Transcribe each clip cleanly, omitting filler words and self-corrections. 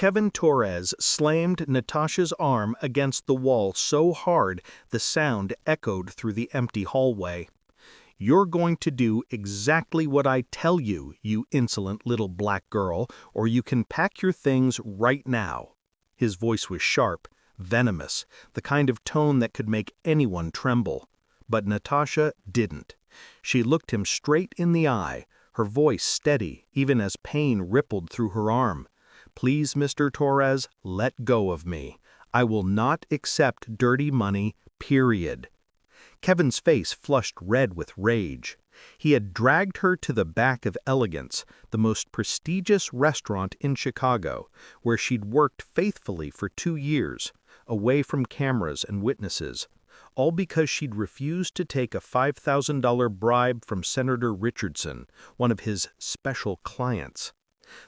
Kevin Torres slammed Natasha's arm against the wall so hard the sound echoed through the empty hallway. "You're going to do exactly what I tell you, you insolent little black girl, or you can pack your things right now." His voice was sharp, venomous, the kind of tone that could make anyone tremble. But Natasha didn't. She looked him straight in the eye, her voice steady even as pain rippled through her arm. "Please, Mr. Torres, let go of me. I will not accept dirty money, period." Kevin's face flushed red with rage. He had dragged her to the back of Elegance, the most prestigious restaurant in Chicago, where she'd worked faithfully for 2 years, away from cameras and witnesses, all because she'd refused to take a $5,000 bribe from Senator Richardson, one of his special clients.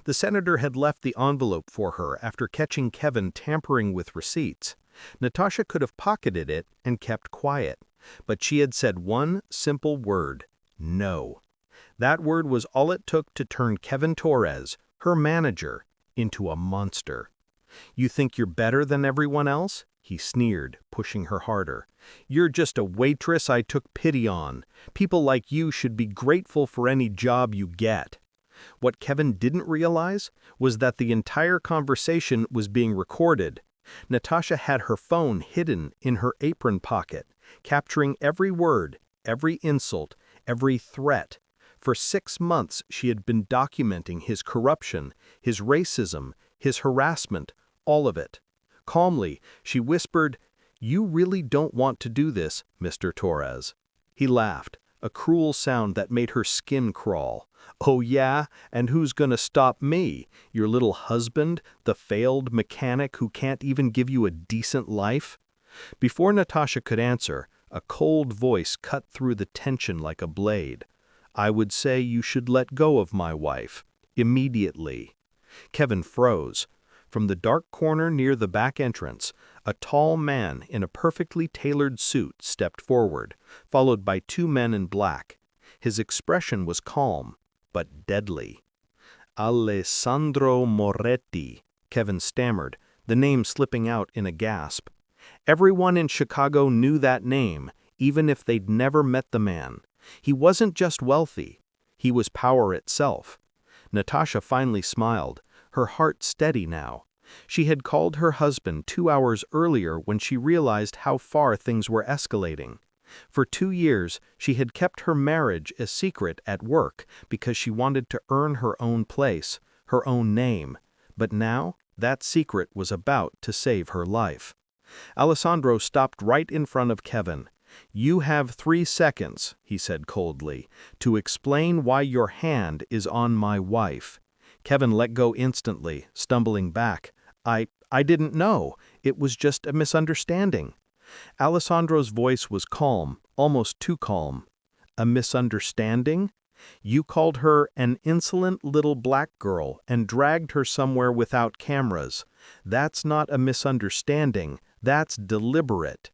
The senator had left the envelope for her after catching Kevin tampering with receipts. Natasha could have pocketed it and kept quiet, but she had said one simple word: no. That word was all it took to turn Kevin Torres, her manager, into a monster. "You think you're better than everyone else?" he sneered, pushing her harder. "You're just a waitress I took pity on. People like you should be grateful for any job you get." What Kevin didn't realize was that the entire conversation was being recorded. Natasha had her phone hidden in her apron pocket, capturing every word, every insult, every threat. For 6 months she had been documenting his corruption, his racism, his harassment, all of it. Calmly, she whispered, "You really don't want to do this, Mr. Torres." He laughed, a cruel sound that made her skin crawl. "Oh yeah? And who's gonna stop me? Your little husband, the failed mechanic who can't even give you a decent life?" Before Natasha could answer, a cold voice cut through the tension like a blade. "I would say you should let go of my wife. Immediately." Kevin froze. From the dark corner near the back entrance, a tall man in a perfectly tailored suit stepped forward, followed by 2 men in black. His expression was calm, but deadly. "Alessandro Moretti," Kevin stammered, the name slipping out in a gasp. Everyone in Chicago knew that name, even if they'd never met the man. He wasn't just wealthy. He was power itself. Natasha finally smiled, her heart steady now. She had called her husband 2 hours earlier when she realized how far things were escalating. For 2 years, she had kept her marriage a secret at work because she wanted to earn her own place, her own name. But now, that secret was about to save her life. Alessandro stopped right in front of Kevin. "You have 3 seconds," he said coldly, "to explain why your hand is on my wife." Kevin let go instantly, stumbling back. I didn't know. It was just a misunderstanding." Alessandro's voice was calm, almost too calm. "A misunderstanding? You called her an insolent little black girl and dragged her somewhere without cameras. That's not a misunderstanding, that's deliberate."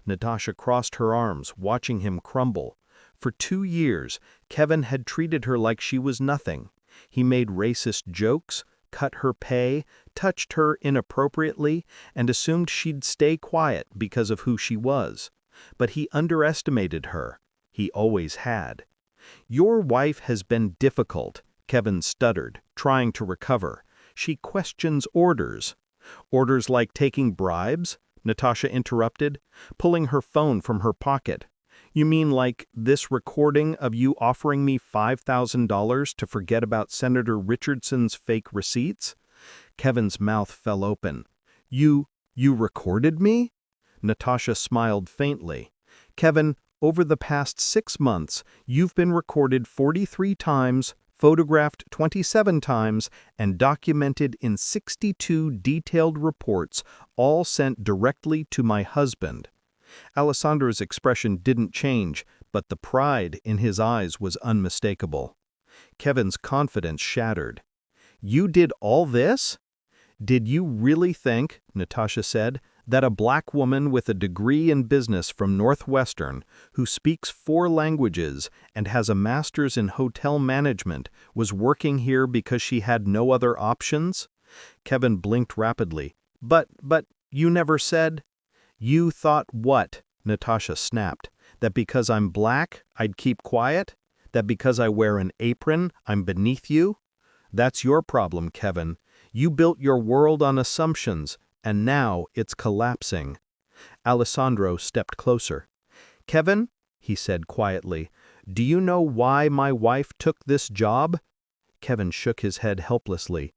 Natasha crossed her arms, watching him crumble. For 2 years, Kevin had treated her like she was nothing. He made racist jokes, cut her pay, touched her inappropriately, and assumed she'd stay quiet because of who she was. But he underestimated her. He always had. "Your wife has been difficult," Kevin stuttered, trying to recover. "She questions orders." "Orders like taking bribes?" Natasha interrupted, pulling her phone from her pocket. "You mean like this recording of you offering me $5,000 to forget about Senator Richardson's fake receipts?" Kevin's mouth fell open. You recorded me?" Natasha smiled faintly. "Kevin, over the past 6 months, you've been recorded 43 times, photographed 27 times, and documented in 62 detailed reports, all sent directly to my husband." Alessandro's expression didn't change, but the pride in his eyes was unmistakable. Kevin's confidence shattered. "You did all this?" "Did you really think," Natasha said, "that a black woman with a degree in business from Northwestern, who speaks 4 languages and has a master's in hotel management, was working here because she had no other options? Kevin blinked rapidly. But, you never said—" "You thought what?" Natasha snapped. "That because I'm black, I'd keep quiet? That because I wear an apron, I'm beneath you? That's your problem, Kevin. You built your world on assumptions, and now it's collapsing." Alessandro stepped closer. "Kevin," he said quietly, "do you know why my wife took this job?" Kevin shook his head helplessly.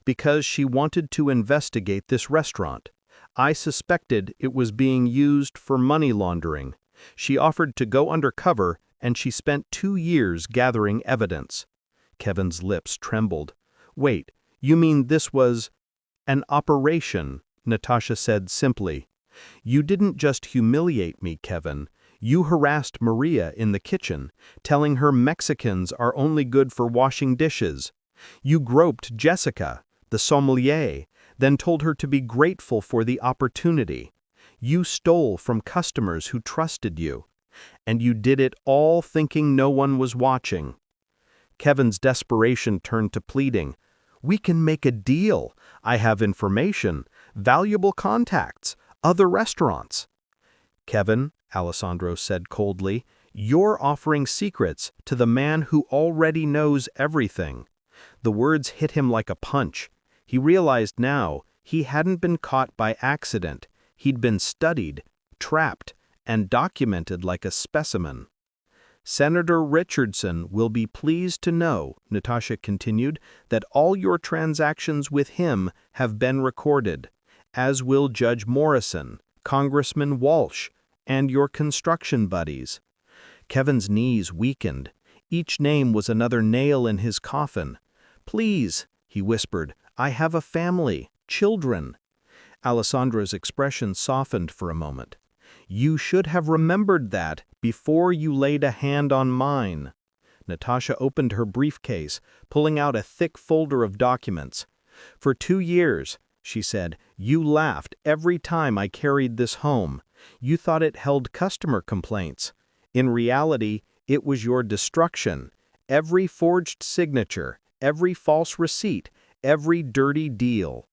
"Because she wanted to investigate this restaurant. I suspected it was being used for money laundering. She offered to go undercover, and she spent 2 years gathering evidence." Kevin's lips trembled. "Wait, you mean this was—" "An operation," Natasha said simply. "You didn't just humiliate me, Kevin. You harassed Maria in the kitchen, telling her Mexicans are only good for washing dishes. You groped Jessica, the sommelier, then told her to be grateful for the opportunity. You stole from customers who trusted you. And you did it all thinking no one was watching." Kevin's desperation turned to pleading. "We can make a deal. I have information, valuable contacts, other restaurants." "Kevin," Alessandro said coldly, "you're offering secrets to the man who already knows everything." The words hit him like a punch. He realized now he hadn't been caught by accident. He'd been studied, trapped, and documented like a specimen. "Senator Richardson will be pleased to know," Natasha continued, "that all your transactions with him have been recorded, as will Judge Morrison, Congressman Walsh, and your construction buddies." Kevin's knees weakened. Each name was another nail in his coffin. "Please," he whispered, "I have a family, children." Alessandro's expression softened for a moment. "You should have remembered that before you laid a hand on mine." Natasha opened her briefcase, pulling out a thick folder of documents. "For 2 years," she said, "you laughed every time I carried this home. You thought it held customer complaints. In reality, it was your destruction. Every forged signature, every false receipt, every dirty deal."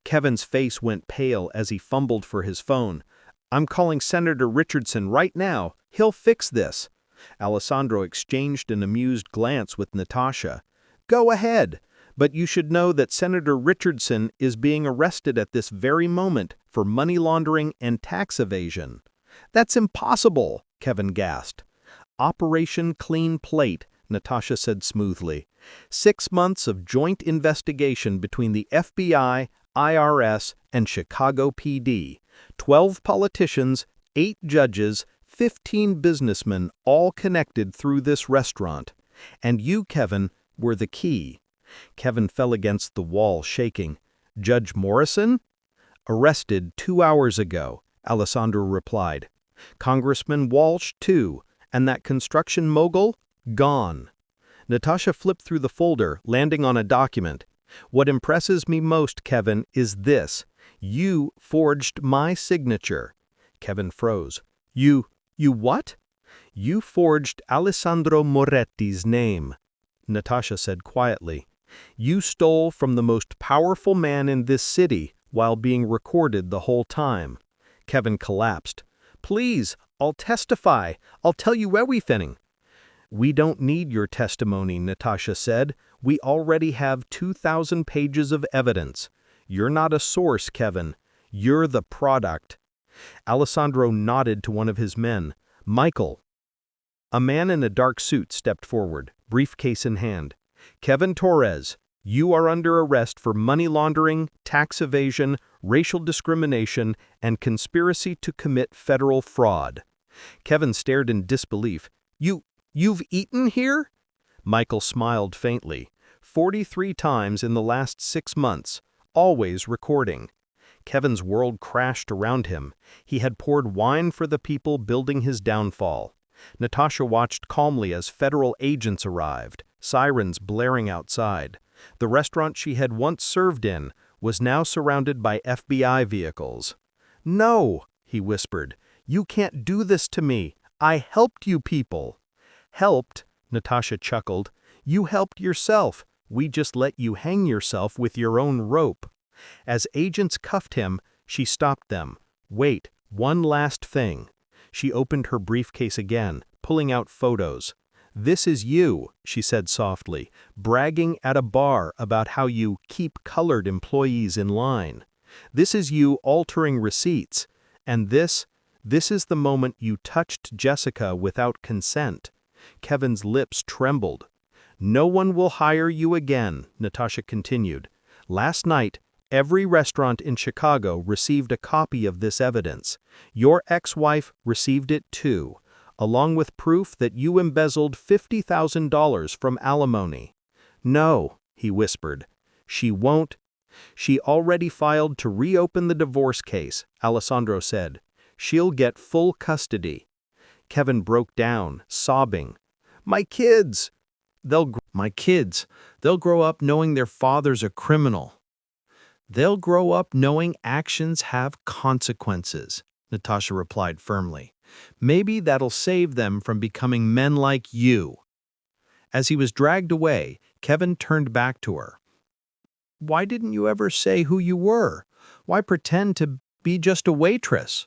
Kevin's face went pale as he fumbled for his phone. "I'm calling Senator Richardson right now. He'll fix this." Alessandro exchanged an amused glance with Natasha. "Go ahead, but you should know that Senator Richardson is being arrested at this very moment for money laundering and tax evasion." "That's impossible," Kevin gasped. "Operation Clean Plate," Natasha said smoothly. 6 months of joint investigation between the FBI, IRS, and Chicago PD. 12 politicians, 8 judges, 15 businessmen, all connected through this restaurant. And you, Kevin, were the key." Kevin fell against the wall, shaking. "Judge Morrison?" "Arrested 2 hours ago," Alessandro replied. "Congressman Walsh, too, and that construction mogul? Gone." Natasha flipped through the folder, landing on a document. "What impresses me most, Kevin, is this. You forged my signature." Kevin froze. You what?" "You forged Alessandro Moretti's name," Natasha said quietly. "You stole from the most powerful man in this city while being recorded the whole time." Kevin collapsed. "Please, I'll testify. I'll tell you everything." "We don't need your testimony," Natasha said. "We already have 2,000 pages of evidence. You're not a source, Kevin. You're the product." Alessandro nodded to one of his men. "Michael." A man in a dark suit stepped forward, briefcase in hand. "Kevin Torres, you are under arrest for money laundering, tax evasion, racial discrimination, and conspiracy to commit federal fraud." Kevin stared in disbelief. You've eaten here?" Michael smiled faintly. 43 times in the last 6 months, always recording. Kevin's world crashed around him. He had poured wine for the people building his downfall. Natasha watched calmly as federal agents arrived, sirens blaring outside. The restaurant she had once served in was now surrounded by FBI vehicles. "No," he whispered. "You can't do this to me. I helped you people." "Helped?" Natasha chuckled. "You helped yourself. We just let you hang yourself with your own rope." As agents cuffed him, she stopped them. "Wait, one last thing." She opened her briefcase again, pulling out photos. "This is you," she said softly, "bragging at a bar about how you keep colored employees in line. This is you altering receipts. And this is the moment you touched Jessica without consent." Kevin's lips trembled. "No one will hire you again," Natasha continued. "Last night, every restaurant in Chicago received a copy of this evidence. Your ex-wife received it too, along with proof that you embezzled $50,000 from alimony." "No," he whispered. "She won't." "She already filed to reopen the divorce case," Alessandro said. "She'll get full custody." Kevin broke down, sobbing. "My kids! My kids, they'll grow up knowing their father's a criminal. They'll grow up knowing actions have consequences," Natasha replied firmly. "Maybe that'll save them from becoming men like you." As he was dragged away, Kevin turned back to her. "Why didn't you ever say who you were? Why pretend to be just a waitress?"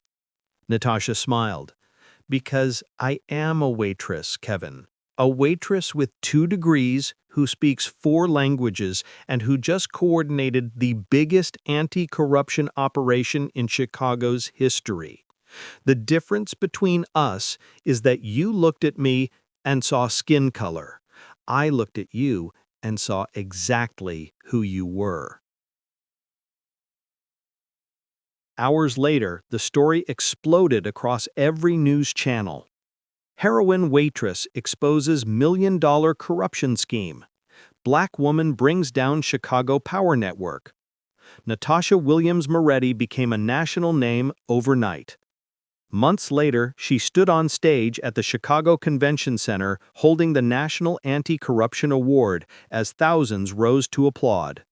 Natasha smiled. "Because I am a waitress, Kevin. A waitress with 2 degrees, who speaks 4 languages, and who just coordinated the biggest anti-corruption operation in Chicago's history. The difference between us is that you looked at me and saw skin color. I looked at you and saw exactly who you were." Hours later, the story exploded across every news channel. Heroin waitress exposes million-dollar corruption scheme. Black woman brings down Chicago power network. Natasha Williams Moretti became a national name overnight. Months later, she stood on stage at the Chicago Convention Center holding the National Anti-Corruption Award as thousands rose to applaud.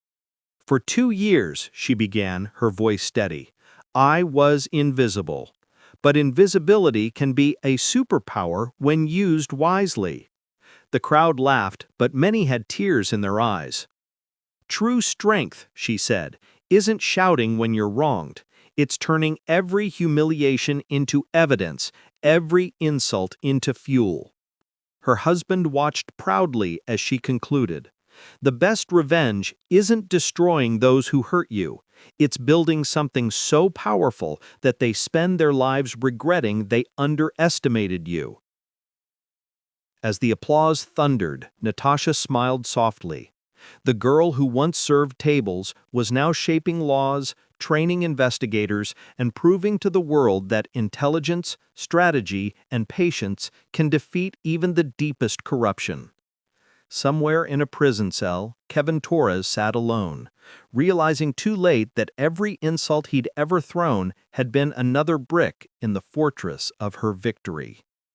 "For 2 years," she began, her voice steady, "I was invisible. But invisibility can be a superpower when used wisely." The crowd laughed, but many had tears in their eyes. "True strength," she said, "isn't shouting when you're wronged. It's turning every humiliation into evidence, every insult into fuel." Her husband watched proudly as she concluded. "The best revenge isn't destroying those who hurt you. It's building something so powerful that they spend their lives regretting they underestimated you." As the applause thundered, Natasha smiled softly. The girl who once served tables was now shaping laws, training investigators, and proving to the world that intelligence, strategy, and patience can defeat even the deepest corruption. Somewhere in a prison cell, Kevin Torres sat alone, realizing too late that every insult he'd ever thrown had been another brick in the fortress of her victory.